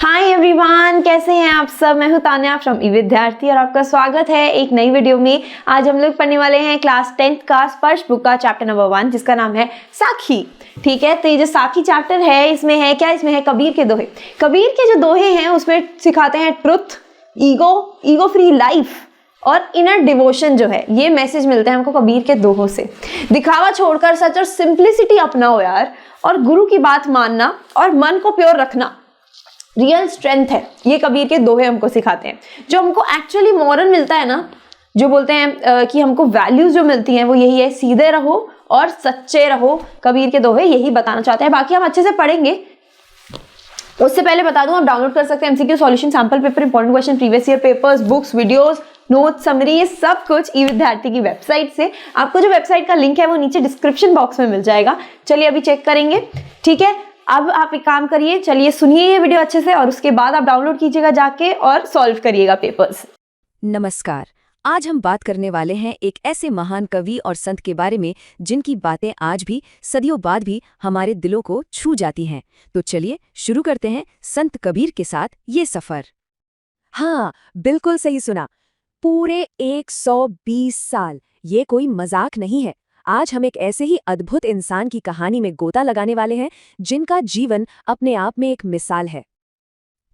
Hi everyone, कैसे हैं आप सब। मैं हूं तान्या फ्रॉम ई विद्यार्थी और आपका स्वागत है एक नई वीडियो में। आज हम लोग पढ़ने वाले हैं क्लास 10th का स्पर्श बुक का चैप्टर नंबर 1 जिसका नाम है साखी। ठीक है, तो ये जो साखी चैप्टर है इसमें है क्या, इसमें है कबीर के दोहे। कबीर के जो दोहे हैं उसमें सिखाते हैं ट्रुथ, ईगो फ्री लाइफ और इनर डिवोशन। जो है ये मैसेज मिलता है हमको कबीर के दोहों से। दिखावा छोड़कर सच और सिंप्लिसिटी अपनाओ यार, और गुरु की बात मानना और मन को प्योर रखना रियल स्ट्रेंथ है। ये कबीर के दोहे हमको सिखाते हैं। जो हमको एक्चुअली मॉरल मिलता है ना, जो बोलते हैं कि हमको वैल्यूज जो मिलती हैं वो यही है, सीधे रहो और सच्चे रहो। कबीर के दोहे यही बताना चाहते हैं। बाकी हम अच्छे से पढ़ेंगे। उससे पहले बता दूं, आप डाउनलोड कर सकते हैं MCQ solution, sample paper, important question, previous year papers, books, videos, notes, summary, ये सब कुछ ई विद्यार्थी की वेबसाइट से। आपको जो वेबसाइट का लिंक है वो नीचे डिस्क्रिप्शन बॉक्स में मिल जाएगा। चलिए अभी चेक करेंगे। ठीक है, अब आप एक काम करिए, चलिए सुनिए ये वीडियो अच्छे से और उसके बाद आप डाउनलोड कीजिएगा जाके और सॉल्व करिएगा पेपर्स। नमस्कार। आज हम बात करने वाले हैं एक ऐसे महान कवि और संत के बारे में जिनकी बातें आज भी सदियों बाद भी हमारे दिलों को छू जाती हैं। तो चलिए शुरू करते हैं संत कबीर के साथ ये सफर। हाँ, बिल्कुल सही सुना। पूरे 120 साल, ये कोई मजाक नहीं है। आज हम एक ऐसे ही अद्भुत इंसान की कहानी में गोता लगाने वाले हैं जिनका जीवन अपने आप में एक मिसाल है।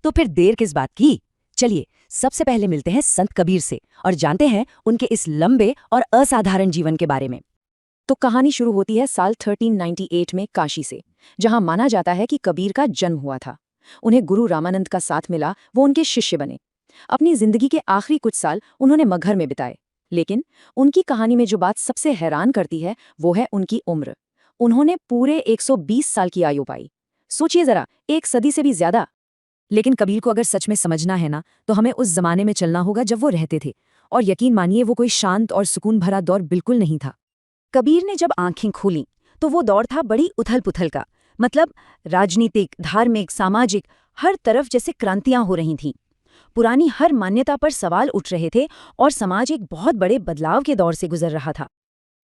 तो फिर देर किस बात की, चलिए सबसे पहले मिलते हैं संत कबीर से और जानते हैं उनके इस लंबे और असाधारण जीवन के बारे में। तो कहानी शुरू होती है साल 1398 में काशी से, जहां माना जाता है कि कबीर का जन्म हुआ था। उन्हें गुरु रामानंद का साथ मिला, वो उनके शिष्य बने। अपनी जिंदगी के आखिरी कुछ साल उन्होंने मगहर में बिताए। लेकिन उनकी कहानी में जो बात सबसे हैरान करती है वो है उनकी उम्र। उन्होंने पूरे 120 साल की आयु पाई। सोचिए जरा, एक सदी से भी ज्यादा। लेकिन कबीर को अगर सच में समझना है ना, तो हमें उस जमाने में चलना होगा जब वो रहते थे। और यकीन मानिए, वो कोई शांत और सुकून भरा दौर बिल्कुल नहीं था। कबीर ने जब आंखें खोलीं तो वो दौर था बड़ी उथल पुथल का। मतलब राजनीतिक, धार्मिक, सामाजिक, हर तरफ जैसे क्रांतियां हो रही थीं। पुरानी हर मान्यता पर सवाल उठ रहे थे और समाज एक बहुत बड़े बदलाव के दौर से गुजर रहा था।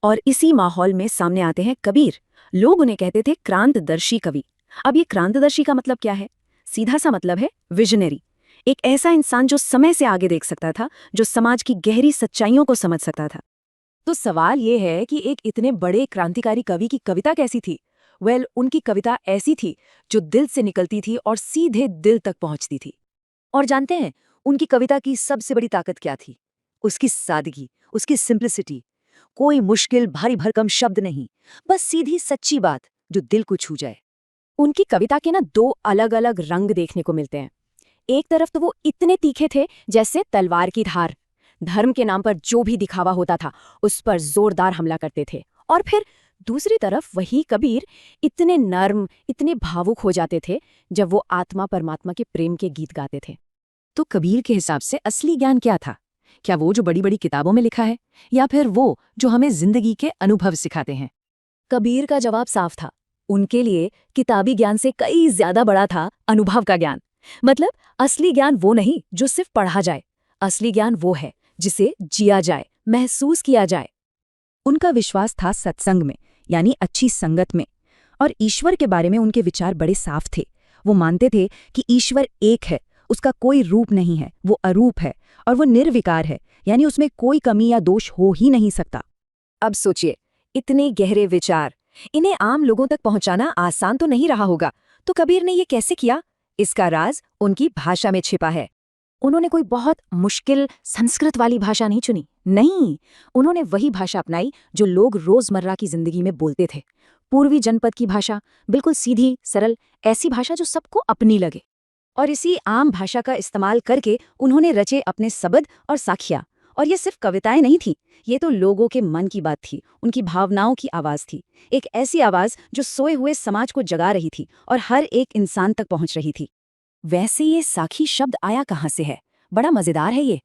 और इसी माहौल में सामने आते हैं कबीर। लोग उन्हें कहते थे क्रांतदर्शी कवि। अब ये क्रांतदर्शी का मतलब क्या है? सीधा सा मतलब है विजनरी। एक ऐसा इंसान जो समय से आगे देख सकता था, जो समाज की गहरी सच्चाइयों को समझ सकता था। तो सवाल ये है कि एक इतने बड़े क्रांतिकारी कवि की कविता कैसी थी? उनकी कविता ऐसी थी जो दिल से निकलती थी और सीधे दिल तक पहुंचती थी। और जानते हैं उनकी कविता की सबसे बड़ी ताकत क्या थी? उसकी सादगी, उसकी सिंप्लिसिटी। कोई मुश्किल भारी भरकम शब्द नहीं, बस सीधी सच्ची बात जो दिल को छू जाए। उनकी कविता के ना दो अलग अलग रंग देखने को मिलते हैं। एक तरफ तो वो इतने तीखे थे जैसे तलवार की धार। धर्म के नाम पर जो भी दिखावा होता था उस पर जोरदार हमला करते थे। और फिर दूसरी तरफ वही कबीर इतने नर्म, इतने भावुक हो जाते थे जब वो आत्मा परमात्मा के प्रेम के गीत गाते थे। तो कबीर के हिसाब से असली ज्ञान क्या था? क्या वो जो बड़ी बड़ी किताबों में लिखा है, या फिर वो जो हमें जिंदगी के अनुभव सिखाते हैं? कबीर का जवाब साफ था। उनके लिए किताबी ज्ञान से कई ज्यादा बड़ा था अनुभव का ज्ञान। मतलब असली ज्ञान वो नहीं जो सिर्फ पढ़ा जाए। असली ज्ञान वो है जिसे जिया जाए, महसूस किया जाए। उनका विश्वास था सत्संग में, यानी अच्छी संगत में। और ईश्वर के बारे में उनके विचार बड़े साफ थे। वो मानते थे कि ईश्वर एक है, उसका कोई रूप नहीं है, वो अरूप है और वो निर्विकार है, यानी उसमें कोई कमी या दोष हो ही नहीं सकता। अब सोचिए, इतने गहरे विचार, इन्हें आम लोगों तक पहुंचाना आसान तो नहीं रहा होगा। तो कबीर ने ये कैसे किया? इसका राज उनकी भाषा में छिपा है। उन्होंने कोई बहुत मुश्किल संस्कृत वाली भाषा नहीं चुनी। नहीं, उन्होंने वही भाषा अपनाई जो लोग रोजमर्रा की जिंदगी में बोलते थे। पूर्वी जनपद की भाषा, बिल्कुल सीधी, सरल, ऐसी भाषा जो सबको अपनी लगे। और इसी आम भाषा का इस्तेमाल करके उन्होंने रचे अपने शब्द और साखियाँ। और ये सिर्फ कविताएं नहीं थी, ये तो लोगों के मन की बात थी, उनकी भावनाओं की आवाज़ थी। एक ऐसी आवाज़ जो सोए हुए समाज को जगा रही थी और हर एक इंसान तक पहुंच रही थी। वैसे ये साखी शब्द आया कहाँ से है? बड़ा मज़ेदार है ये।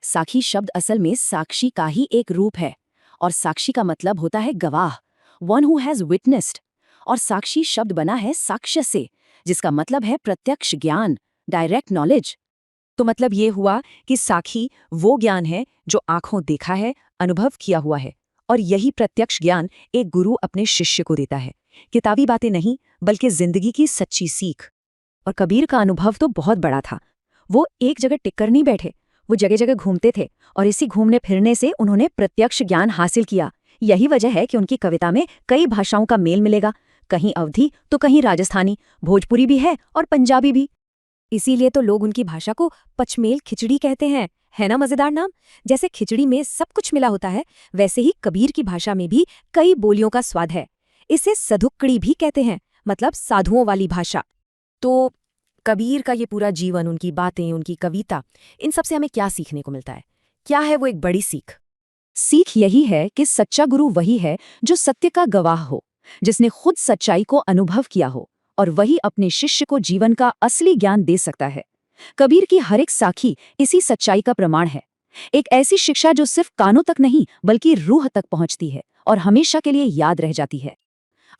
साखी शब्द असल में साक्षी का ही एक रूप है। और साक्षी का मतलब होता है गवाह, वन हु हैज़ विटनेस्ड। और साक्षी शब्द बना है साक्ष्य से, जिसका मतलब है प्रत्यक्ष ज्ञान, डायरेक्ट नॉलेज। तो मतलब ये हुआ कि साखी वो ज्ञान है जो आंखों देखा है, अनुभव किया हुआ है। और यही प्रत्यक्ष ज्ञान एक गुरु अपने शिष्य को देता है। किताबी बातें नहीं, बल्कि जिंदगी की सच्ची सीख। और कबीर का अनुभव तो बहुत बड़ा था। वो एक जगह टिककर नहीं बैठे, वो जगह जगह घूमते थे और इसी घूमने फिरने से उन्होंने प्रत्यक्ष ज्ञान हासिल किया। यही वजह है कि उनकी कविता में कई भाषाओं का मेल मिलेगा, कहीं अवधी तो कहीं राजस्थानी, भोजपुरी भी है और पंजाबी भी। इसीलिए तो लोग उनकी भाषा को पचमेल खिचड़ी कहते हैं। है ना मजेदार नाम? जैसे खिचड़ी में सब कुछ मिला होता है, वैसे ही कबीर की भाषा में भी कई बोलियों का स्वाद है। इसे सधुक्कड़ी भी कहते हैं, मतलब साधुओं वाली भाषा। तो कबीर का ये पूरा जीवन, उनकी बातें, उनकी कविता, इन सब से हमें क्या सीखने को मिलता है? क्या है वो एक बड़ी सीख? सीख यही है कि सच्चा गुरु वही है जो सत्य का गवाह हो, जिसने खुद सच्चाई को अनुभव किया हो, और वही अपने शिष्य को जीवन का असली ज्ञान दे सकता है। कबीर की हर एक साखी इसी सच्चाई का प्रमाण है। एक ऐसी शिक्षा जो सिर्फ कानों तक नहीं बल्कि रूह तक पहुंचती है और हमेशा के लिए याद रह जाती है।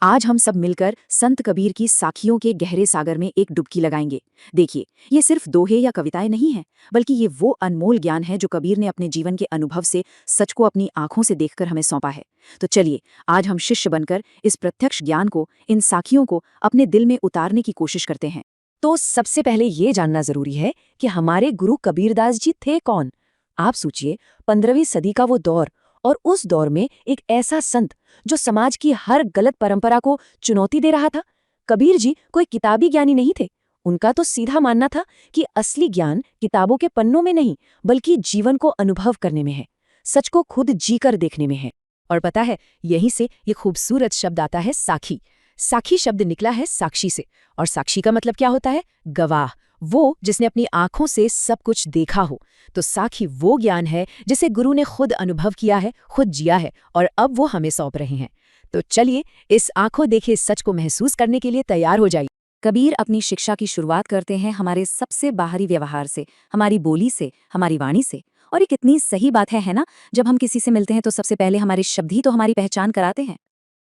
आज हम सब मिलकर संत कबीर की साखियों के गहरे सागर में एक डुबकी लगाएंगे। देखिए, ये सिर्फ दोहे या कविताएं नहीं हैं, बल्कि ये वो अनमोल ज्ञान है जो कबीर ने अपने जीवन के अनुभव से, सच को अपनी आंखों से देखकर हमें सौंपा है। तो चलिए, आज हम शिष्य बनकर इस प्रत्यक्ष ज्ञान को, इन साखियों को अपने दिल में उतारने की कोशिश करते हैं। तो सबसे पहले ये जानना जरूरी है कि हमारे गुरु कबीरदास जी थे कौन। आप सोचिए, 15वीं सदी का वो दौर, और उस दौर में एक ऐसा संत जो समाज की हर गलत परंपरा को चुनौती दे रहा था। कबीर जी कोई किताबी ज्ञानी नहीं थे। उनका तो सीधा मानना था कि असली ज्ञान किताबों के पन्नों में नहीं बल्कि जीवन को अनुभव करने में है, सच को खुद जीकर देखने में है। और पता है, यहीं से ये खूबसूरत शब्द आता है साखी। साखी शब्द निकला है साक्षी से, और साक्षी का मतलब क्या होता है? गवाह, वो जिसने अपनी आंखों से सब कुछ देखा हो। तो साखी वो ज्ञान है जिसे गुरु ने खुद अनुभव किया है, खुद जिया है, और अब वो हमें सौंप रहे हैं। तो चलिए, इस आंखों देखे सच को महसूस करने के लिए तैयार हो जाइए। कबीर अपनी शिक्षा की शुरुआत करते हैं हमारे सबसे बाहरी व्यवहार से, हमारी बोली से, हमारी वाणी से। और ये कितनी सही बात है ना? जब हम किसी से मिलते हैं तो सबसे पहले हमारे शब्द ही तो हमारी पहचान कराते हैं।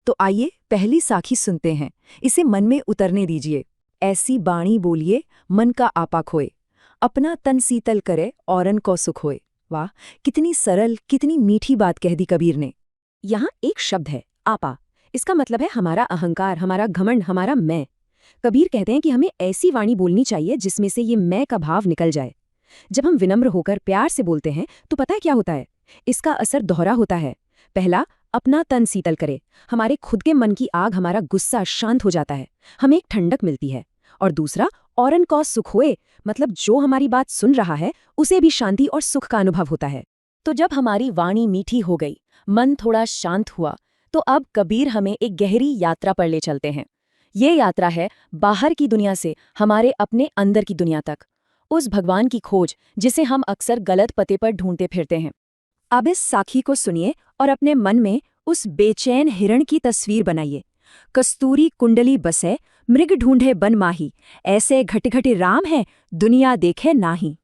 तो आइए पहली साखी सुनते हैं, इसे मन में उतरने दीजिए। ऐसी बाणी बोलिए मन का आपा खोए, अपना तन शीतल करे औरन को सुख होए। वाह, कितनी सरल, कितनी मीठी बात कह दी कबीर ने। यहाँ एक शब्द है, आपा। इसका मतलब है हमारा अहंकार, हमारा घमंड, हमारा मैं। कबीर कहते हैं कि हमें ऐसी वाणी बोलनी चाहिए जिसमें से ये मैं का भाव निकल जाए। जब हम विनम्र होकर प्यार से बोलते हैं तो पता है क्या होता है? इसका असर दोहरा होता है। पहला, अपना तन शीतल करे, हमारे खुद के मन की आग, हमारा गुस्सा शांत हो जाता है, हमें एक ठंडक मिलती है। और दूसरा, औरन को सुख होए, मतलब जो हमारी बात सुन रहा है उसे भी शांति और सुख का अनुभव होता है। तो जब हमारी वाणी मीठी हो गई, मन थोड़ा शांत हुआ, तो अब कबीर हमें एक गहरी यात्रा पर ले चलते हैं। ये यात्रा है बाहर की दुनिया से हमारे अपने अंदर की दुनिया तक, उस भगवान की खोज जिसे हम अक्सर गलत पते पर ढूंढते फिरते हैं। अब इस साखी को सुनिए और अपने मन में उस बेचैन हिरण की तस्वीर बनाइए। कस्तूरी कुंडली बसे, मृग ढूंढे बन माही, ऐसे घटे राम है, दुनिया देखे नाही।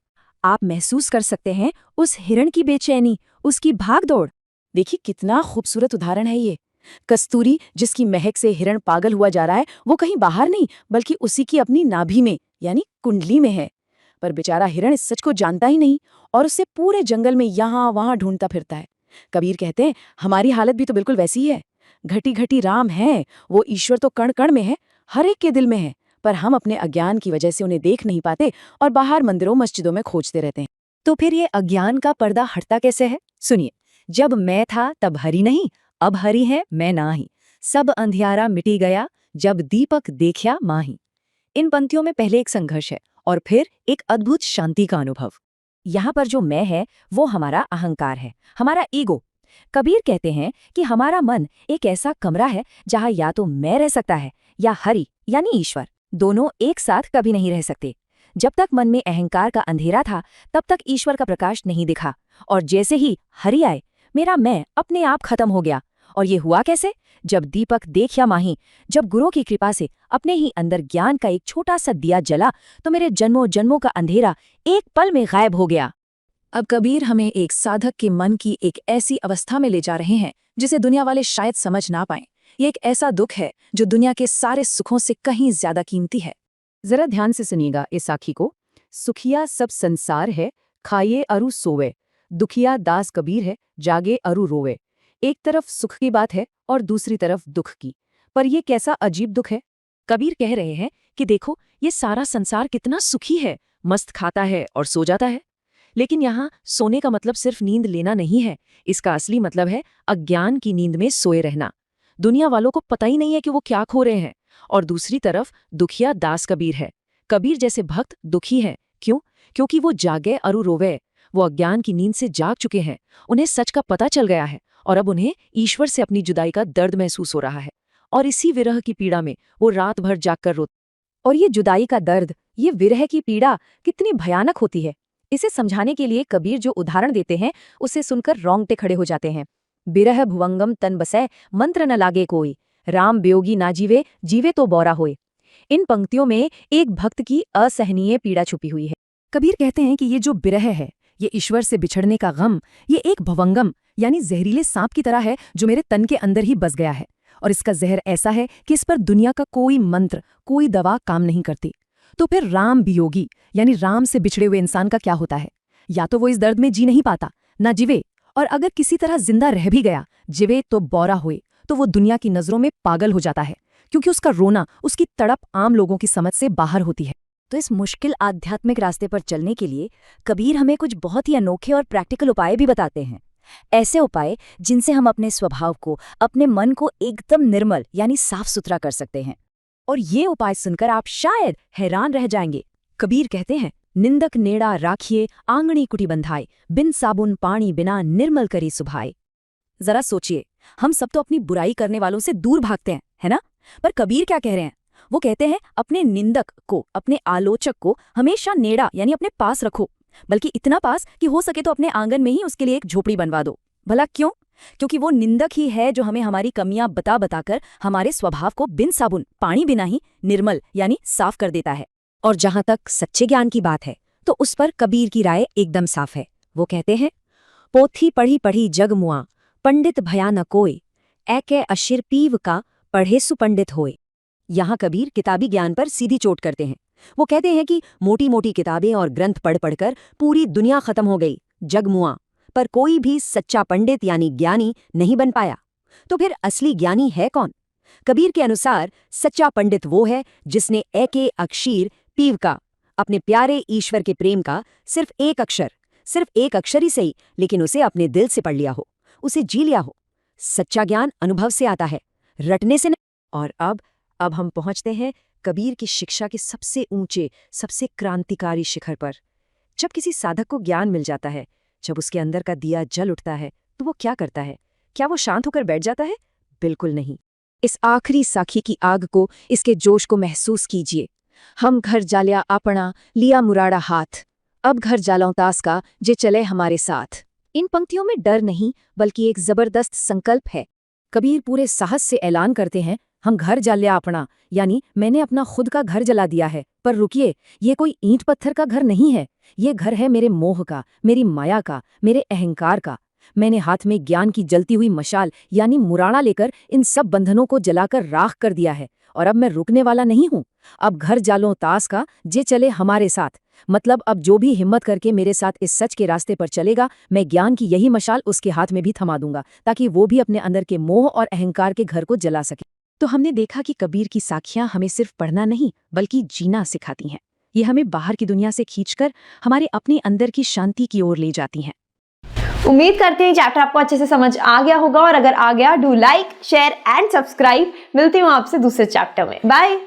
आप महसूस कर सकते हैं उस हिरण की बेचैनी, उसकी भागदौड़। देखिए कितना खूबसूरत उदाहरण है ये। कस्तूरी, जिसकी महक से हिरण पागल हुआ जा रहा है, वो कहीं बाहर नहीं बल्कि उसी की अपनी नाभि में यानी कुंडली में है। पर बेचारा हिरण इस सच को जानता ही नहीं और उससे पूरे जंगल में यहाँ वहां ढूंढता फिरता है। कबीर कहते हैं हमारी हालत भी तो बिल्कुल वैसी ही है। घटी घटी राम है, वो ईश्वर तो कण कण में है, हर एक के दिल में है, पर हम अपने अज्ञान की वजह से उन्हें देख नहीं पाते और बाहर मंदिरों मस्जिदों में खोजते रहते हैं। तो फिर ये अज्ञान का पर्दा हटता कैसे है? सुनिए, जब मैं था तब हरि नहीं, अब हरि है मैं नाही, सब अंधियारा मिटी गया, जब दीपक देखा माही। इन पंक्तियों में पहले एक संघर्ष है और फिर एक अद्भुत शांति का अनुभव। यहाँ पर जो मैं है वो हमारा अहंकार है, हमारा ईगो। कबीर कहते हैं कि हमारा मन एक ऐसा कमरा है जहाँ या तो मैं रह सकता है या हरि यानी ईश्वर, दोनों एक साथ कभी नहीं रह सकते। जब तक मन में अहंकार का अंधेरा था तब तक ईश्वर का प्रकाश नहीं दिखा, और जैसे ही हरि आए मेरा मैं अपने आप खत्म हो गया। और ये हुआ कैसे? जब दीपक देखा माही, जब गुरु की कृपा से अपने ही अंदर ज्ञान का एक छोटा सा दिया जला तो मेरे जन्मों जन्मों का अंधेरा एक पल में गायब हो गया। अब कबीर हमें एक साधक के मन की एक ऐसी अवस्था में ले जा रहे हैं जिसे दुनिया वाले शायद समझ ना पाएं। ये एक ऐसा दुख है जो दुनिया के सारे सुखों से कहीं ज्यादा कीमती है। जरा ध्यान से सुनिएगा इस साखी को। सुखिया सब संसार है, खाइए अरु सोवे, दुखिया दास कबीर है, जागे अरु रोवे। एक तरफ सुख की बात है और दूसरी तरफ दुख की, पर यह कैसा अजीब दुख है। कबीर कह रहे हैं कि देखो ये सारा संसार कितना सुखी है, मस्त खाता है और सो जाता है। लेकिन यहाँ सोने का मतलब सिर्फ नींद लेना नहीं है, इसका असली मतलब है अज्ञान की नींद में सोए रहना। दुनिया वालों को पता ही नहीं है कि वो क्या खो रहे हैं। और दूसरी तरफ दुखिया दास कबीर है। कबीर जैसे भक्त दुखी हैं। क्यों? क्योंकि वो जागे अरु रोवे। वो अज्ञान की नींद से जाग चुके हैं, उन्हें सच का पता चल गया है और अब उन्हें ईश्वर से अपनी जुदाई का दर्द महसूस हो रहा है। और इसी विरह की पीड़ा में वो रात भर जागकर रोते। और ये जुदाई का दर्द, ये विरह की पीड़ा कितनी भयानक होती है, इसे समझाने के लिए कबीर जो उदाहरण देते हैं उसे सुनकर रोंगटे खड़े हो जाते हैं। बिरह भुवंगम तन बसै, मंत्र न लागे कोई, राम वियोगी ना जीवे, जीवे तो बौरा होए। इन पंक्तियों में एक भक्त की असहनीय पीड़ा छुपी हुई है। कबीर कहते हैं कि ये जो बिरह है, ये ईश्वर से बिछड़ने का गम, ये एक भवंगम यानी जहरीले सांप की तरह है जो मेरे तन के अंदर ही बस गया है। और इसका जहर ऐसा है कि इस पर दुनिया का कोई मंत्र, कोई दवा काम नहीं करती। तो फिर राम वियोगी यानी राम से बिछड़े हुए इंसान का क्या होता है? या तो वो इस दर्द में जी नहीं पाता, ना जीवे, और अगर किसी तरह जिंदा रह भी गया, जीवे तो बौरा हुए, तो वो दुनिया की नजरों में पागल हो जाता है, क्योंकि उसका रोना, उसकी तड़प आम लोगों की समझ से बाहर होती है। तो इस मुश्किल आध्यात्मिक रास्ते पर चलने के लिए कबीर हमें कुछ बहुत ही अनोखे और प्रैक्टिकल उपाय भी बताते हैं। ऐसे उपाय जिनसे हम अपने स्वभाव को, अपने मन को एकदम निर्मल यानी साफ सुथरा कर सकते हैं। और ये उपाय सुनकर आप शायद हैरान रह जाएंगे। कबीर कहते हैं, निंदक नेड़ा राखिए, आंगणी कुटी बंधाए, बिन साबुन पानी बिना निर्मल करी सुभाए। जरा सोचिए, हम सब तो अपनी बुराई करने वालों से दूर भागते हैं, है ना? पर कबीर क्या कह रहे हैं? वो कहते हैं अपने निंदक को, अपने आलोचक को हमेशा नेड़ा यानी अपने पास रखो, बल्कि इतना पास कि हो सके तो अपने आंगन में ही उसके लिए एक झोपड़ी बनवा दो। भला क्यों? क्योंकि वो निंदक ही है जो हमें हमारी कमियां बता बताकर हमारे स्वभाव को बिन साबुन पानी बिना ही निर्मल यानी साफ कर देता है। और जहां तक सच्चे ज्ञान की बात है तो उस पर कबीर की राय एकदम साफ है। वो कहते हैं, पोथी पढ़ी पढ़ी जग मुआ, पंडित भया न कोय, ऐके अशिर पीव का पढ़े सुपंडित होए। यहाँ कबीर किताबी ज्ञान पर सीधी चोट करते हैं। वो कहते हैं कि मोटी मोटी किताबें और ग्रंथ पढ़ पढ़कर पूरी दुनिया खत्म हो गई, जग मुआ, पर कोई भी सच्चा पंडित यानी ज्ञानी नहीं बन पाया। तो फिर असली ज्ञानी है कौन? कबीर के अनुसार सच्चा पंडित वो है जिसने ऐके अक्षीर पीव का, अपने प्यारे ईश्वर के प्रेम का सिर्फ एक अक्षर ही सही, लेकिन उसे अपने दिल से पढ़ लिया हो, उसे जी लिया हो। सच्चा ज्ञान अनुभव से आता है, रटने से नहीं। और अब हम पहुंचते हैं कबीर की शिक्षा के सबसे ऊंचे, सबसे क्रांतिकारी शिखर पर। जब किसी साधक को ज्ञान मिल जाता है, जब उसके अंदर का दिया जल उठता है, तो वो क्या करता है? क्या वो शांत होकर बैठ जाता है? बिल्कुल नहीं। इस आखिरी साखी की आग को, इसके जोश को महसूस कीजिए। हम घर जालिया आपना, लिया मुराड़ा हाथ, अब घर जालौं तास का, जे चले हमारे साथ। इन पंक्तियों में डर नहीं, बल्कि एक जबरदस्त संकल्प है। कबीर पूरे साहस से ऐलान करते हैं, हम घर जालिया अपना, यानी मैंने अपना खुद का घर जला दिया है। पर रुकिए, ये कोई ईंट पत्थर का घर नहीं है, ये घर है मेरे मोह का, मेरी माया का, मेरे अहंकार का। मैंने हाथ में ज्ञान की जलती हुई मशाल यानी मुराड़ा लेकर इन सब बंधनों को जलाकर राख कर दिया है, और अब मैं रुकने वाला नहीं हूं। अब घर जालों तास का, जे चले हमारे साथ। मतलब अब जो भी हिम्मत करके मेरे साथ इस सच के रास्ते पर चलेगा, मैं ज्ञान की यही मशाल उसके हाथ में भी थमा दूंगा, ताकि वो भी अपने अंदर के मोह और अहंकार के घर को जला सके। तो हमने देखा कि कबीर की साखियां हमें सिर्फ पढ़ना नहीं, बल्कि जीना सिखाती हैं। ये हमें बाहर की दुनिया से खींचकर हमारे अपने अंदर की शांति की ओर ले जाती हैं। उम्मीद करते हैं चैप्टर आपको अच्छे से समझ आ गया होगा, और अगर आ गया, do like, share and subscribe. मिलती हूँ आपसे दूसरे चैप्टर में। बाय।